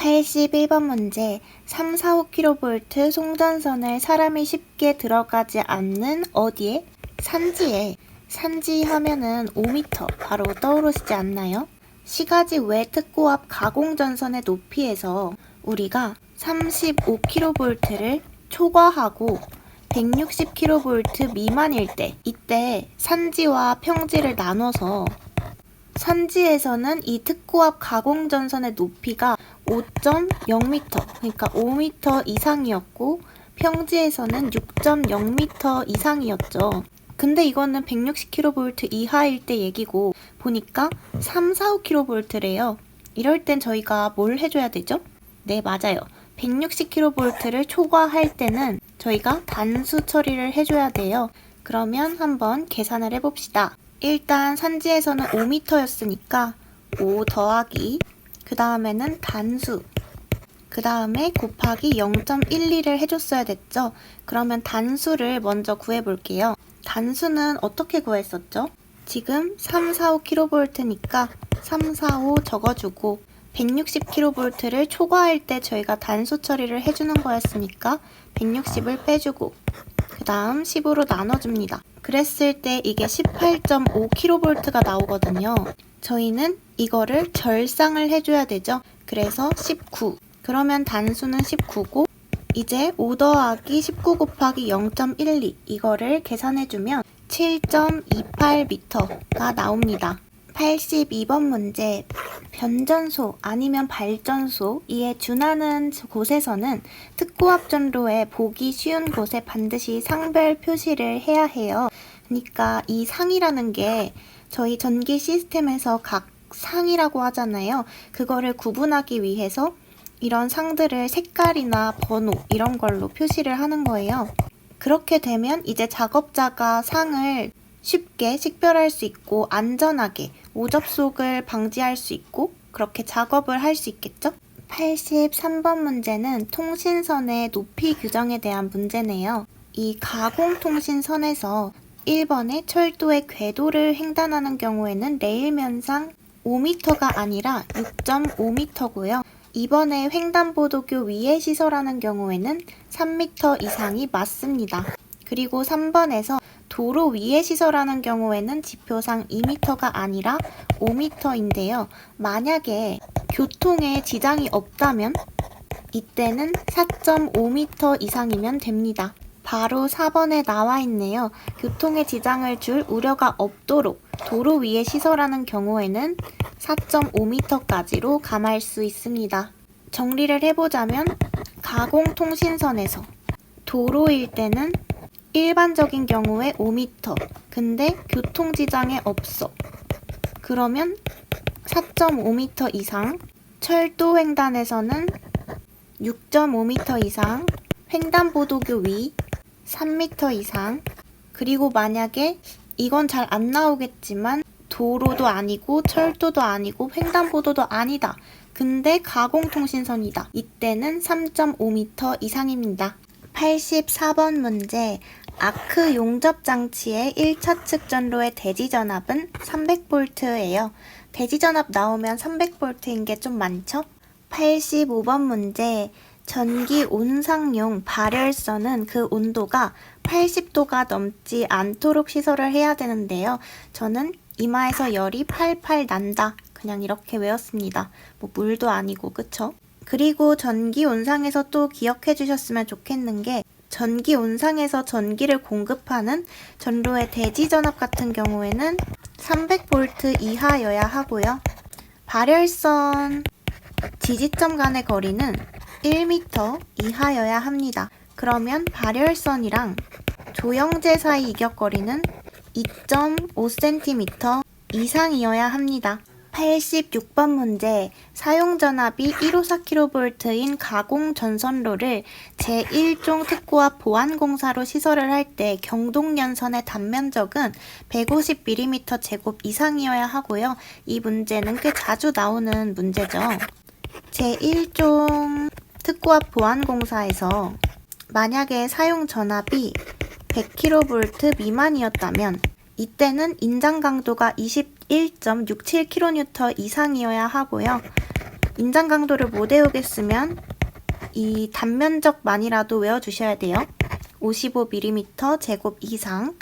81번 문제. 3, 4, 5kV 송전선을 사람이 쉽게 들어가지 않는 어디에? 산지에. 산지 하면은 5m 바로 떠오르시지 않나요? 시가지 외 특고 앞 가공전선의 높이에서 우리가 35kV를 초과하고 160kV 미만일 때, 이때 산지와 평지를 나눠서 산지에서는 이 특고 앞 가공전선의 높이가 5.0m, 그러니까 5m 이상이었고 평지에서는 6.0m 이상이었죠. 근데 이거는 160kV 이하일 때 얘기고 보니까 3, 4, 5kV래요. 이럴 땐 저희가 뭘 해줘야 되죠? 네, 맞아요. 160kV를 초과할 때는 저희가 단수 처리를 해줘야 돼요. 그러면 한번 계산을 해봅시다. 일단 산지에서는 5m였으니까 5 더하기 그 다음에는 단수 그 다음에 곱하기 0.12를 해줬어야 됐죠. 그러면 단수를 먼저 구해볼게요. 단수는 어떻게 구했었죠? 지금 3, 4, 5kV니까 3, 4, 5 적어주고 160kV를 초과할 때 저희가 단수 처리를 해주는 거였으니까 160을 빼주고 그 다음 10으로 나눠줍니다. 그랬을 때 이게 18.5kV가 나오거든요. 저희는 이거를 절상을 해줘야 되죠. 그래서 19. 그러면 단수는 19고 이제 5 더하기 19 곱하기 0.12 이거를 계산해주면 7.28m가 나옵니다. 82번 문제. 변전소 아니면 발전소에 준하는 곳에서는 특고압 전로에 보기 쉬운 곳에 반드시 상별 표시를 해야 해요. 그러니까 이 상이라는 게 저희 전기 시스템에서 각 상이라고 하잖아요. 그거를 구분하기 위해서 이런 상들을 색깔이나 번호 이런 걸로 표시를 하는 거예요. 그렇게 되면 이제 작업자가 상을 쉽게 식별할 수 있고 안전하게 오접속을 방지할 수 있고 그렇게 작업을 할 수 있겠죠? 83번 문제는 통신선의 높이 규정에 대한 문제네요. 이 가공통신선에서 1번에 철도의 궤도를 횡단하는 경우에는 레일면상 5m가 아니라 6.5m고요. 2번에 횡단보도교 위에 시설하는 경우에는 3m 이상이 맞습니다. 그리고 3번에서 도로 위에 시설하는 경우에는 지표상 2m가 아니라 5m인데요. 만약에 교통에 지장이 없다면 이때는 4.5m 이상이면 됩니다. 바로 4번에 나와 있네요. 교통에 지장을 줄 우려가 없도록 도로 위에 시설하는 경우에는 4.5m까지로 감할 수 있습니다. 정리를 해보자면 가공통신선에서 도로일 때는 일반적인 경우에 5m, 근데 교통지장에 없어. 그러면 4.5m 이상, 철도 횡단에서는 6.5m 이상, 횡단보도교 위 3m 이상, 그리고 만약에 이건 잘 안 나오겠지만 도로도 아니고 철도도 아니고 횡단보도도 아니다. 근데 가공통신선이다. 이때는 3.5m 이상입니다. 84번 문제. 아크 용접 장치의 1차측 전로의 대지 전압은 300V예요. 대지 전압 나오면 300V인 게 좀 많죠? 85번 문제. 전기 온상용 발열선은 그 온도가 80도가 넘지 않도록 시설을 해야 되는데요. 저는 이마에서 열이 팔팔 난다. 그냥 이렇게 외웠습니다. 뭐 물도 아니고, 그쵸? 그리고 전기 온상에서 또 기억해 주셨으면 좋겠는 게 전기 온상에서 전기를 공급하는 전로의 대지 전압 같은 경우에는 300V 이하여야 하고요. 발열선 지지점 간의 거리는 1m 이하여야 합니다. 그러면 발열선이랑 조영제 사이 이격거리는 2.5cm 이상이어야 합니다. 86번 문제. 사용전압이 154kV인 가공전선로를 제1종 특고압 보안공사로 시설을 할 때 경동연선의 단면적은 150mm 제곱 이상이어야 하고요. 이 문제는 꽤 자주 나오는 문제죠. 제1종 특고압 보안공사에서 만약에 사용전압이 100kV 미만이었다면 이때는 인장 강도가 21.67kN 이상이어야 하고요. 인장 강도를 못 외우겠으면 이 단면적만이라도 외워주셔야 돼요. 55mm 제곱 이상,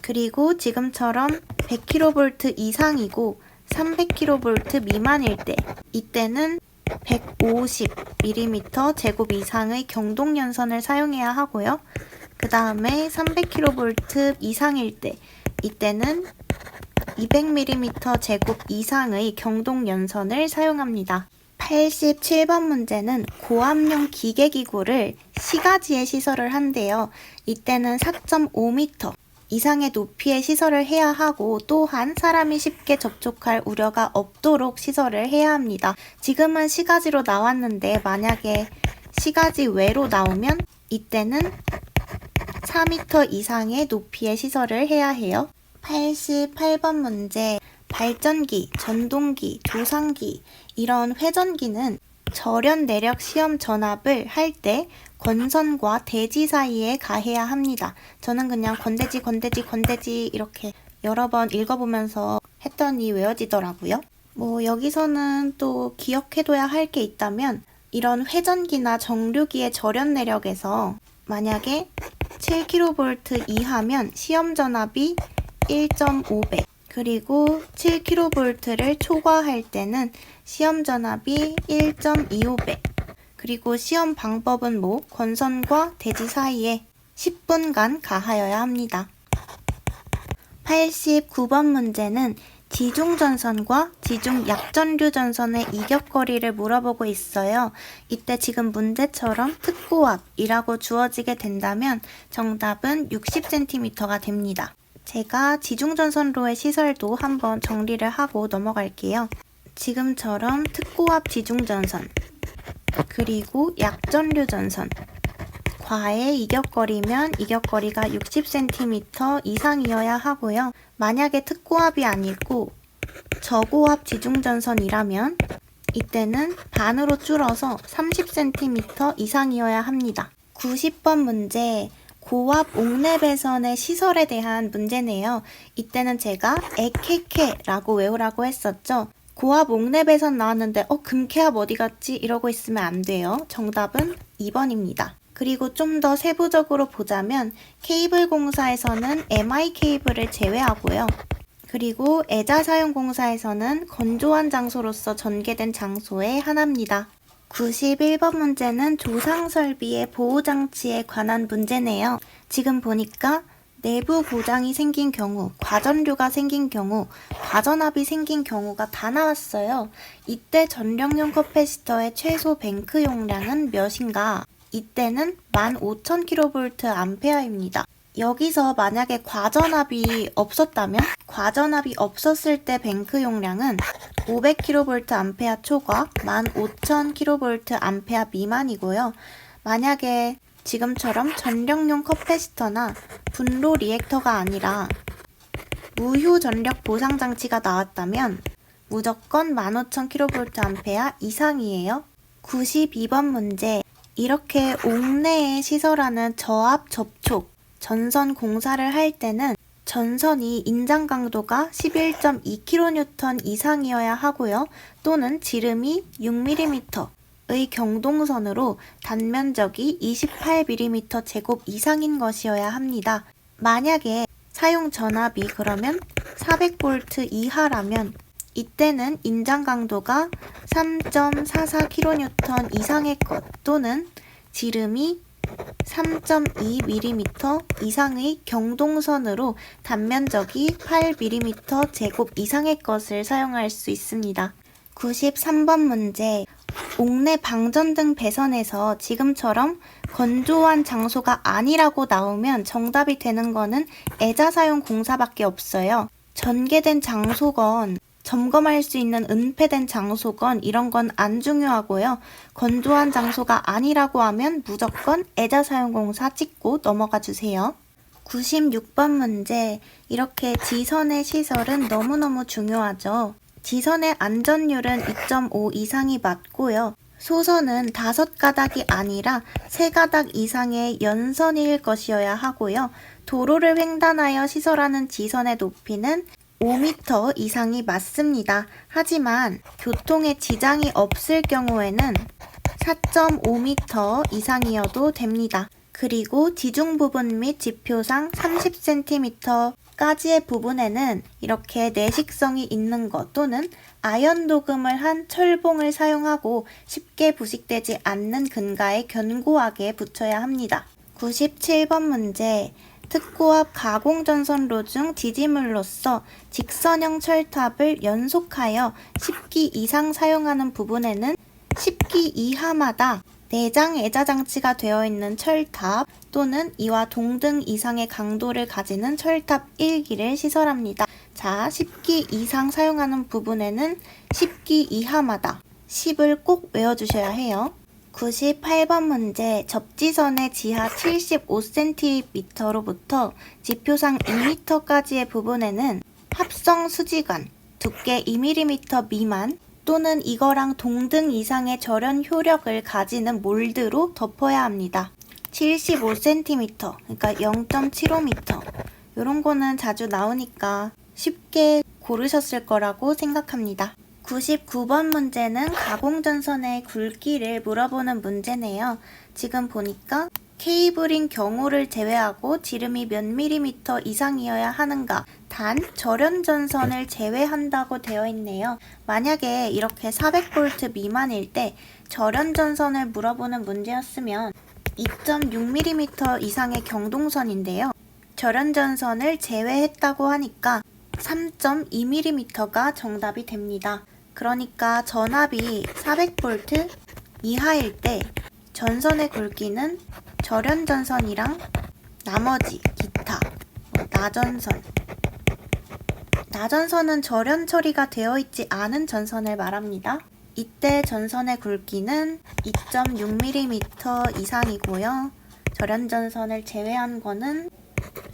그리고 지금처럼 100kV 이상이고 300kV 미만일 때, 이때는 150mm 제곱 이상의 경동연선을 사용해야 하고요. 그 다음에 300kV 이상일 때, 이때는 200mm 제곱 이상의 경동연선을 사용합니다. 87번 문제는 고압용 기계기구를 시가지에 시설을 한대요. 이때는 4.5m 이상의 높이의 시설을 해야 하고, 또한 사람이 쉽게 접촉할 우려가 없도록 시설을 해야 합니다. 지금은 시가지로 나왔는데 만약에 시가지 외로 나오면 이때는 4m 이상의 높이의 시설을 해야 해요. 88번 문제, 발전기, 전동기, 조상기, 이런 회전기는 절연 내력 시험 전압을 할 때 건선과 대지 사이에 가해야 합니다. 저는 그냥 건대지 이렇게 여러 번 읽어보면서 했더니 외워지더라고요. 여기서는 또 기억해둬야 할 게 있다면, 이런 회전기나 정류기의 절연 내력에서 만약에 7kV 이하면 시험 전압이 1.5배, 그리고 7kV를 초과할 때는 시험 전압이 1.25배, 그리고 시험 방법은 건선과 대지 사이에 10분간 가하여야 합니다. 89번 문제는 지중전선과 지중약전류전선의 이격거리를 물어보고 있어요. 이때 지금 문제처럼 특고압이라고 주어지게 된다면 정답은 60cm가 됩니다. 제가 지중전선로의 시설도 한번 정리를 하고 넘어갈게요. 지금처럼 특고압 지중전선, 그리고 약전류전선, 과의 이격거리면 이격거리가 60cm 이상이어야 하고요. 만약에 특고압이 아니고 저고압 지중전선이라면 이때는 반으로 줄어서 30cm 이상이어야 합니다. 90번 문제, 고압 옥내배선의 시설에 대한 문제네요. 이때는 제가 에케케라고 외우라고 했었죠. 고압 옥내배선 나왔는데 금케압 어디 갔지? 이러고 있으면 안 돼요. 정답은 2번입니다. 그리고 좀 더 세부적으로 보자면 케이블 공사에서는 MI 케이블을 제외하고요. 그리고 애자 사용 공사에서는 건조한 장소로서 전개된 장소의 하나입니다. 91번 문제는 조상 설비의 보호장치에 관한 문제네요. 지금 보니까 내부 고장이 생긴 경우, 과전류가 생긴 경우, 과전압이 생긴 경우가 다 나왔어요. 이때 전력용 커패시터의 최소 뱅크 용량은 몇인가? 이때는 15,000kVA입니다. 여기서 만약에 과전압이 없었다면, 과전압이 없었을 때 뱅크 용량은 500kVA 초과 15,000kVA 미만이고요. 만약에 지금처럼 전력용 커패시터나 분로 리액터가 아니라 무휴 전력 보상 장치가 나왔다면 무조건 15,000kVA 이상이에요. 92번 문제, 이렇게 옥내에 시설하는 저압 접촉 전선 공사를 할 때는 전선이 인장 강도가 11.2kN 이상이어야 하고요. 또는 지름이 6mm의 경동선으로 단면적이 28mm 제곱 이상인 것이어야 합니다. 만약에 사용 전압이 그러면 400V 이하라면 이때는 인장 강도가 3.44kN 이상의 것, 또는 지름이 3.2mm 이상의 경동선으로 단면적이 8mm 제곱 이상의 것을 사용할 수 있습니다. 93번 문제, 옥내 방전등 배선에서 지금처럼 건조한 장소가 아니라고 나오면 정답이 되는 거는 애자 사용 공사밖에 없어요. 전개된 장소건, 점검할 수 있는 은폐된 장소건, 이런 건 안 중요하고요. 건조한 장소가 아니라고 하면 무조건 애자 사용 공사 찍고 넘어가 주세요. 96번 문제, 이렇게 지선의 시설은 너무너무 중요하죠. 지선의 안전율은 2.5 이상이 맞고요. 소선은 5가닥이 아니라 3가닥 이상의 연선일 것이어야 하고요. 도로를 횡단하여 시설하는 지선의 높이는 5m 이상이 맞습니다. 하지만 교통에 지장이 없을 경우에는 4.5m 이상이어도 됩니다. 그리고 지중 부분 및 지표상 30cm까지의 부분에는 이렇게 내식성이 있는 것 또는 아연 도금을 한 철봉을 사용하고 쉽게 부식되지 않는 근가에 견고하게 붙여야 합니다. 97번 문제. 특고압 가공전선로 중 지지물로서 직선형 철탑을 연속하여 10기 이상 사용하는 부분에는 10기 이하마다 내장 애자 장치가 되어 있는 철탑 또는 이와 동등 이상의 강도를 가지는 철탑 1기를 시설합니다. 자, 10기 이상 사용하는 부분에는 10기 이하마다 10을 꼭 외워주셔야 해요. 98번 문제. 접지선의 지하 75cm로부터 지표상 2m까지의 부분에는 합성 수지관, 두께 2mm 미만 또는 이거랑 동등 이상의 절연 효력을 가지는 몰드로 덮어야 합니다. 75cm, 그러니까 0.75m. 이런 거는 자주 나오니까 쉽게 고르셨을 거라고 생각합니다. 99번 문제는 가공전선의 굵기를 물어보는 문제네요. 지금 보니까 케이블인 경우를 제외하고 지름이 몇 밀리미터 이상이어야 하는가, 단 절연전선을 제외한다고 되어 있네요. 만약에 이렇게 400V 미만일 때 절연전선을 물어보는 문제였으면 2.6mm 이상의 경동선인데요. 절연전선을 제외했다고 하니까 3.2mm가 정답이 됩니다. 그러니까 전압이 400V 이하일 때 전선의 굵기는 절연전선이랑 나머지 기타, 나전선은 절연 처리가 되어 있지 않은 전선을 말합니다. 이때 전선의 굵기는 2.6mm 이상이고요. 절연전선을 제외한 거는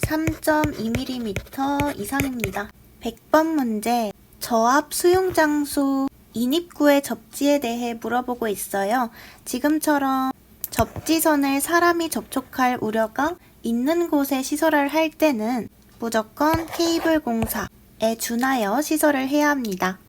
3.2mm 이상입니다. 100번 문제. 저압 수용장소 인입구의 접지에 대해 물어보고 있어요. 지금처럼 접지선을 사람이 접촉할 우려가 있는 곳에 시설을 할 때는 무조건 케이블 공사에 준하여 시설을 해야 합니다.